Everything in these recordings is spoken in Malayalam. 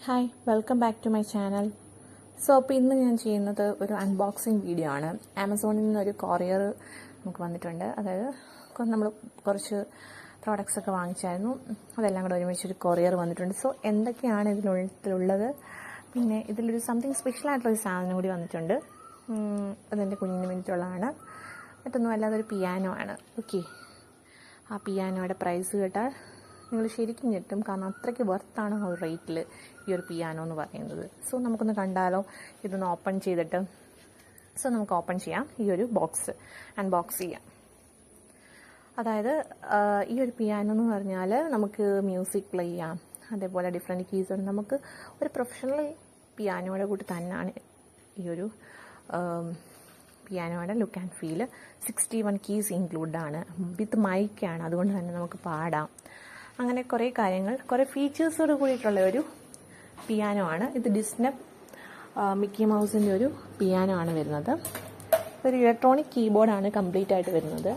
Hi welcome back to my channel. അപ്പോൾ ഇന്ന് ഞാൻ ചെയ്യുന്നത് ഒരു അൺബോക്സിങ് വീഡിയോ ആണ്. ആമസോണിൽ നിന്നൊരു കൊറിയർ നമുക്ക് വന്നിട്ടുണ്ട്. അതായത് നമ്മൾ കുറച്ച് പ്രോഡക്റ്റ്സ് ഒക്കെ വാങ്ങിച്ചായിരുന്നു, അതെല്ലാം കൂടെ ഒരുമിച്ചൊരു കൊറിയർ വന്നിട്ടുണ്ട്. സോ എന്തൊക്കെയാണ് ഇതിനുള്ളത്, പിന്നെ ഇതിലൊരു സംതിങ് സ്പെഷ്യലായിട്ടുള്ളൊരു സാധനം കൂടി വന്നിട്ടുണ്ട്. അതെൻ്റെ കുഞ്ഞിന് വേണ്ടിയിട്ടുള്ളതാണ്. മറ്റൊന്നും അല്ലാതെ ഒരു പിയാനോ ആണ്. ഓക്കെ, ആ പിയാനോയുടെ പ്രൈസ് കേട്ടാൽ നിങ്ങൾ ശരിക്കും ഞെട്ടും, കാരണം അത്രയ്ക്ക് വർത്താണ് ആ ഒരു റേറ്റിൽ ഈ ഒരു പിയാനോ എന്ന് പറയുന്നത്. സോ നമുക്കൊന്ന് കണ്ടാലോ, ഇതൊന്ന് ഓപ്പൺ ചെയ്തിട്ട്. സോ നമുക്ക് ഓപ്പൺ ചെയ്യാം, ഈ ഒരു ബോക്സ് അൺബോക്സ് ചെയ്യാം. അതായത് ഈ ഒരു പിയാനോ എന്ന് പറഞ്ഞാൽ നമുക്ക് മ്യൂസിക് പ്ലേ ചെയ്യാം, അതേപോലെ ഡിഫറെൻറ്റ് കീസ് ഉണ്ട്. നമുക്ക് ഒരു പ്രൊഫഷണൽ പിയാനോയുടെ കൂട്ട് തന്നെയാണ് ഈ ഒരു പിയാനോയുടെ look and feel. 61 keys include ആണ്, വിത്ത് മൈക്കാണ്, അതുകൊണ്ട് തന്നെ നമുക്ക് പാടാം. അങ്ങനെ കുറേ കാര്യങ്ങൾ, കുറേ ഫീച്ചേഴ്സോട് കൂടിയിട്ടുള്ള ഒരു പിയാനോ ആണ് ഇത്. ഡിസ്നെ മിക്കി മൗസിൻ്റെ ഒരു പിയാനോ ആണ് വരുന്നത്. ഒരു ഇലക്ട്രോണിക് കീബോർഡാണ് കംപ്ലീറ്റ് ആയിട്ട് വരുന്നത്.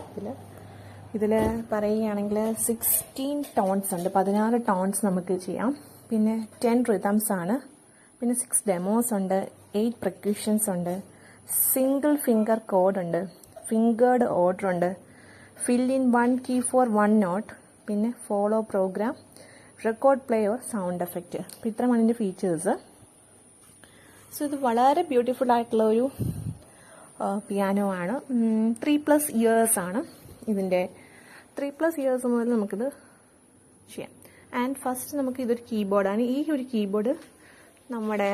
ഇതിൽ പറയുകയാണെങ്കിൽ 16 ടോൺസ് ഉണ്ട്, 16 ടോൺസ് നമുക്ക് ചെയ്യാം. പിന്നെ 10 റിതംസ് ആണ്, പിന്നെ 6 ഡെമോസ് ഉണ്ട്, 8 പെർക്യൂഷൻസ് ഉണ്ട്, സിംഗിൾ ഫിംഗർ കോഡ് ഉണ്ട്, ഫിംഗേർഡ് ഓർഡർ ഉണ്ട്, fill in 1 key for 1 note, പിന്നെ follow program, record play or sound effect. അപ്പോൾ ഇത്രയാണ് ഇതിൻ്റെ ഫീച്ചേഴ്സ്. സോ ഇത് വളരെ ബ്യൂട്ടിഫുൾ ആയിട്ടുള്ള ഒരു പിയാനോ ആണ്. 3+ ഇയേഴ്സ് ആണ് ഇതിൻ്റെ. 3+ ഇയേഴ്സ് മുതൽ നമുക്കിത് ചെയ്യാം. ആൻഡ് ഫസ്റ്റ് നമുക്ക് ഇതൊരു കീബോർഡാണ്. ഈ ഒരു കീബോർഡ് നമ്മുടെ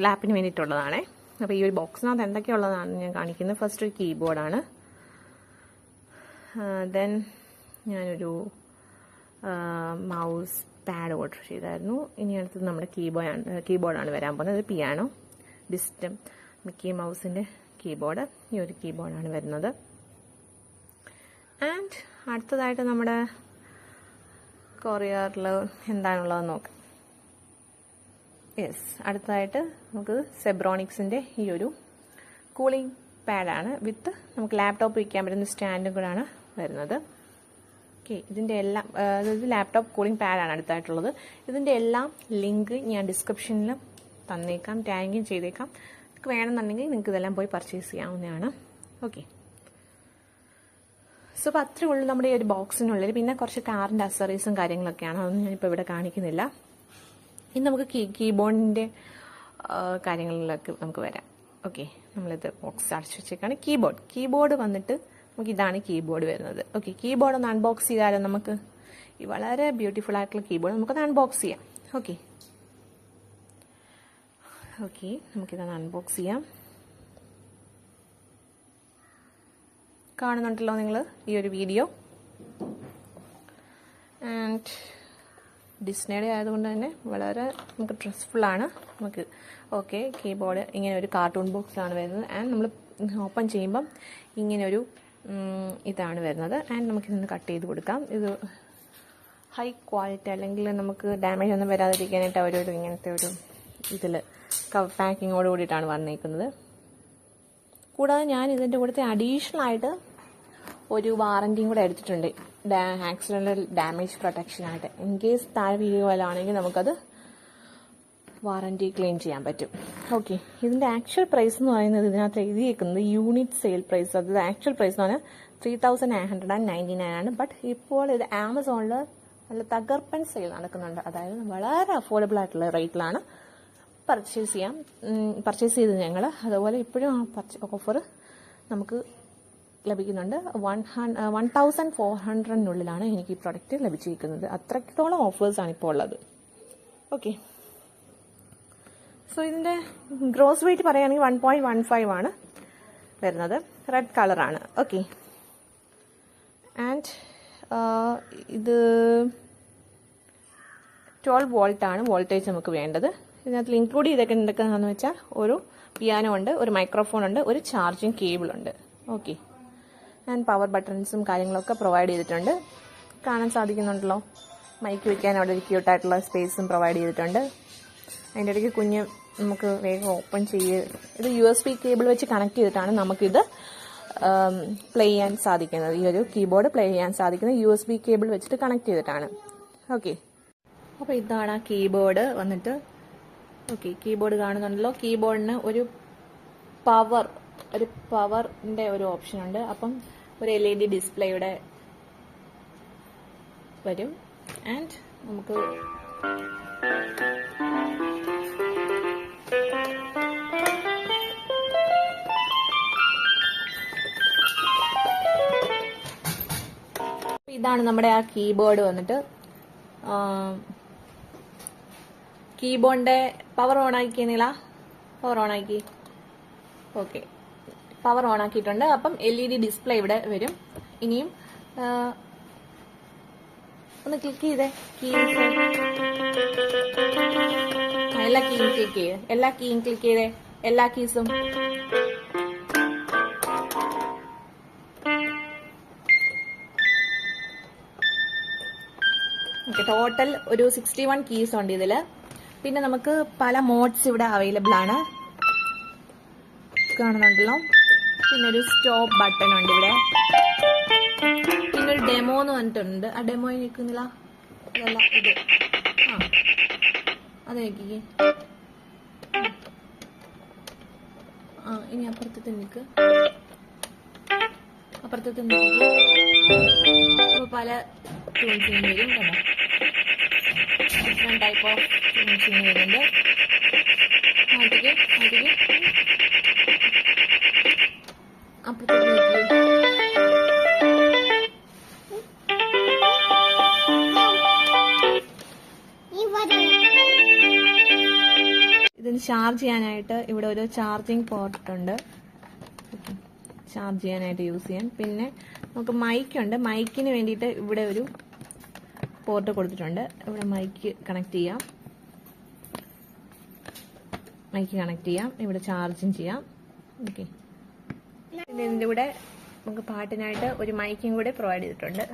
ലാപ്പിന് വേണ്ടിയിട്ടുള്ളതാണേ. അപ്പോൾ ഈ ഒരു ബോക്സിനകത്ത് എന്തൊക്കെയുള്ളതാണ് ഞാൻ കാണിക്കുന്നത്. ഫസ്റ്റ് ഒരു കീബോർഡാണ്, ദെൻ ഞാനൊരു മൗസ് പാഡ് ഓർഡർ ചെയ്തായിരുന്നു. ഇനി അടുത്തത് നമ്മുടെ കീബോർഡാണ് വരാൻ പോകുന്നത്. പിയാനോ, ഡിസ്റ്റം മിക്കി മൗസിൻ്റെ കീബോർഡ്, ഈ ഒരു കീബോർഡാണ് വരുന്നത്. ആൻഡ് അടുത്തതായിട്ട് നമ്മുടെ കൊറിയറിൽ എന്താണുള്ളതെന്ന് നോക്കാം. യെസ്, അടുത്തതായിട്ട് നമുക്ക് സെബ്രോണിക്സിൻ്റെ ഈ ഒരു കൂളിംഗ് പാഡാണ്, വിത്ത് നമുക്ക് ലാപ്ടോപ്പ് വയ്ക്കാൻ പറ്റുന്ന സ്റ്റാൻഡും കൂടെയാണ് വരുന്നത്. ഓക്കെ, ഇതിൻ്റെ എല്ലാം ഇത് ലാപ്ടോപ്പ് കൂളിംഗ് പാഡാണ് അടുത്തായിട്ടുള്ളത്. ഇതിൻ്റെ എല്ലാം ലിങ്ക് ഞാൻ ഡിസ്ക്രിപ്ഷനിൽ തന്നേക്കാം, ടാഗും ചെയ്തേക്കാം. നിങ്ങൾക്ക് വേണമെന്നുണ്ടെങ്കിൽ നിങ്ങൾക്ക് ഇതെല്ലാം പോയി പർച്ചേസ് ചെയ്യാവുന്നതാണ്. ഓക്കെ, സോ അപ്പോൾ അത്രയേ ഉള്ളൂ നമ്മുടെ ഈ ഒരു ബോക്സിനുള്ളിൽ. പിന്നെ കുറച്ച് കാറിൻ്റെ അക്സറീസും കാര്യങ്ങളൊക്കെയാണ്, അതൊന്നും ഞാനിപ്പോൾ ഇവിടെ കാണിക്കുന്നില്ല. ഇനി നമുക്ക് കീബോർഡിൻ്റെ കാര്യങ്ങളിലേക്ക് നമുക്ക് വരാം. ഓക്കെ, നമ്മളിത് ബോക്സ് അടച്ചു വെച്ചേക്കാണ്. കീബോർഡ് വന്നിട്ട് നമുക്ക് ഇതാണ് കീബോർഡ് വരുന്നത്. ഓക്കെ, കീബോർഡ് ഒന്ന് അൺബോക്സ് ചെയ്താലും നമുക്ക് ഈ വളരെ ബ്യൂട്ടിഫുൾ ആയിട്ടുള്ള കീബോർഡ് നമുക്കൊന്ന് അൺബോക്സ് ചെയ്യാം. ഓക്കെ, നമുക്കിതൊന്ന് അൺബോക്സ് ചെയ്യാം. കാണുന്നുണ്ടല്ലോ നിങ്ങൾ ഈ ഒരു വീഡിയോ. ആൻഡ് ഡിസ്നേയുടെ ആയതുകൊണ്ട് തന്നെ വളരെ നമുക്ക് സ്ട്രെസ്ഫുള്ളാണ് നമുക്ക്. ഓക്കെ, കീബോർഡ് ഇങ്ങനെ ഒരു കാർട്ടൂൺ ബോക്സിലാണ് വരുന്നത്. ആൻഡ് നമ്മൾ ഓപ്പൺ ചെയ്യുമ്പം ഇങ്ങനൊരു ഇതാണ് വരുന്നത്. ആൻഡ് നമുക്കിതൊന്ന് കട്ട് ചെയ്ത് കൊടുക്കാം. ഇത് ഹൈ ക്വാളിറ്റി, അല്ലെങ്കിൽ നമുക്ക് ഡാമേജ് ഒന്നും വരാതിരിക്കാനായിട്ട് അവരൊരു ഇങ്ങനത്തെ ഒരു ഇതിൽ പാക്കിങ്ങോട് കൂടിയിട്ടാണ് വന്നേക്കുന്നത്. കൂടാതെ ഞാൻ ഇതിൻ്റെ കൂടെ അഡീഷണൽ ആയിട്ട് ഒരു വാറൻറ്റിയും കൂടെ എടുത്തിട്ടുണ്ട്, ആക്സിഡൻ്റൽ ഡാമേജ് പ്രൊട്ടക്ഷനായിട്ട്. ഇൻ കേസ് താഴെ വീഴുകയാണെങ്കിൽ നമുക്കത് വാറൻറ്റി ക്ലെയിം ചെയ്യാൻ പറ്റും. ഓക്കെ, ഇതിൻ്റെ ആക്ച്വൽ പ്രൈസ് എന്ന് പറയുന്നത് ഇതിനകത്ത് എഴുതിയേക്കുന്നത് യൂണിറ്റ് സെയിൽ പ്രൈസ്, അതായത് ആക്ച്വൽ പ്രൈസ് എന്ന് പറഞ്ഞാൽ 3,999 ആണ്. ബട്ട് ഇപ്പോൾ ഇത് ആമസോണിൽ നല്ല തകർപ്പൻ സെയിൽ നടക്കുന്നുണ്ട്. അതായത് വളരെ അഫോർഡബിൾ ആയിട്ടുള്ള റേറ്റിലാണ് പർച്ചേസ് ചെയ്തത് ഞങ്ങൾ. അതുപോലെ ഇപ്പോഴും ആ ഓഫർ നമുക്ക് ലഭിക്കുന്നുണ്ട്. 1,400 എനിക്ക് ഈ പ്രൊഡക്റ്റ് ലഭിച്ചിരിക്കുന്നത്. അത്രത്തോളം ഓഫേഴ്സാണ് ഇപ്പോൾ ഉള്ളത്. ഓക്കെ, സോ ഇതിൻ്റെ ഗ്രോസ് വെയിറ്റ് പറയുകയാണെങ്കിൽ 1.15 ആണ് വരുന്നത്. റെഡ് കളറാണ്. ഓക്കെ, ആൻഡ് ഇത് 12 വോൾട്ടാണ് വോൾട്ടേജ് നമുക്ക് വേണ്ടത്. ഇതിനകത്ത് ഇൻക്ലൂഡ് ചെയ്തേക്കുന്നത് എന്തൊക്കെയാണെന്ന് വെച്ചാൽ ഒരു പിയാനോ ഉണ്ട്, ഒരു മൈക്രോഫോൺ ഉണ്ട്, ഒരു ചാർജിങ് കേബിൾ ഉണ്ട്. ഓക്കെ, ആൻഡ് പവർ ബട്ടൺസും കാര്യങ്ങളൊക്കെ പ്രൊവൈഡ് ചെയ്തിട്ടുണ്ട്. കാണാൻ സാധിക്കുന്നുണ്ടല്ലോ. മൈക്ക് വയ്ക്കാൻ അവിടെ ഒരു ക്യൂട്ടായിട്ടുള്ള സ്പേസും പ്രൊവൈഡ് ചെയ്തിട്ടുണ്ട്. അതിൻ്റെ ഇടയ്ക്ക് കുഞ്ഞ് നമുക്ക് വേഗം ഓപ്പൺ ഇത് USB കേബിൾ വെച്ച് കണക്ട് ചെയ്തിട്ടാണ് നമുക്കിത് പ്ലേ ചെയ്യാൻ സാധിക്കുന്നത്. ഈ ഒരു കീബോർഡ് പ്ലേ ചെയ്യാൻ സാധിക്കുന്നത് USB കേബിൾ വെച്ചിട്ട് കണക്ട് ചെയ്തിട്ടാണ്. ഓക്കെ, അപ്പോൾ ഇതാണ് ആ കീബോർഡ് വന്നിട്ട് ഓക്കെ, കീബോർഡ് കാണുന്നുണ്ടല്ലോ. കീബോർഡിന് ഒരു പവറിന്റെ ഒരു ഓപ്ഷൻ ഉണ്ട്. അപ്പം ഒരു LED ഡിസ്പ്ലേ ഇവിടെ വരും. ആൻഡ് നമുക്ക് ഇതാണ് നമ്മുടെ ആ കീബോർഡ് വന്നിട്ട്. കീബോർഡിന്റെ പവർ ഓൺ ആക്കിയെന്നില്ല, പവർ ഓൺ ആക്കി. ഓക്കെ, പവർ ഓൺ ആക്കിയിട്ടുണ്ട്. അപ്പം LED ഡിസ്പ്ലേ ഇവിടെ വരും. ഇനിയും ഒന്ന് ക്ലിക്ക് ചെയ്തേ, എല്ലാ കീയും ക്ലിക്ക് ചെയ്തേ, എല്ലാ കീയും ക്ലിക്ക് ചെയ്തേ, എല്ലാ കീസും. ഓക്കെ, ടോട്ടൽ ഒരു 61 കീസ് ഉണ്ട് ഇതില്. പിന്നെ നമുക്ക് പല മോഡ്സ് ഇവിടെ അവൈലബിൾ ആണ്, കാണുന്നുണ്ടല്ലോ. പിന്നെ ഒരു സ്റ്റോപ്പ് ബട്ടൺ ഉണ്ട് ഇവിടെ. പിന്നെ ഒരു ഡെമോ എന്ന് പറഞ്ഞിട്ടുണ്ട്. ആ ഡെമോ നിൽക്കുന്നില്ല, അതല്ല ഇത്. അത് നോക്കിക്കേ. ഇനി അപ്പുറത്തെ നിൽക്ക്, അപ്പുറത്തെ നിൽക്കേ. അപ്പൊ പല ട്യൂൺസിനും വരും കേട്ടോ. ഡിഫറെന്റ് ടൈപ്പ് ഓഫ് ട്യൂൺസിന് വരുന്നുണ്ട്. മാറ്റിക്ക് അപ്പുറത്തേക്ക് നോക്കിയേ. ഇതിന് ചാർജ് ചെയ്യാനായിട്ട് ഇവിടെ ഒരു ചാർജിങ് പോർട്ട് ഉണ്ട്, ചാർജ് ചെയ്യാനായിട്ട് യൂസ് ചെയ്യാൻ. പിന്നെ നമുക്ക് മൈക്കുണ്ട്. മൈക്കിന് വേണ്ടിയിട്ട് ഇവിടെ ഒരു പോർട്ട് കൊടുത്തിട്ടുണ്ട്. ഇവിടെ മൈക്ക് കണക്ട് ചെയ്യാം, ഇവിടെ ചാർജും ചെയ്യാം. ഓക്കെ, പിന്നെ ഇതിൻ്റെ കൂടെ നമുക്ക് പാട്ടിനായിട്ട് ഒരു മൈക്കും കൂടെ പ്രൊവൈഡ് ചെയ്തിട്ടുണ്ട്.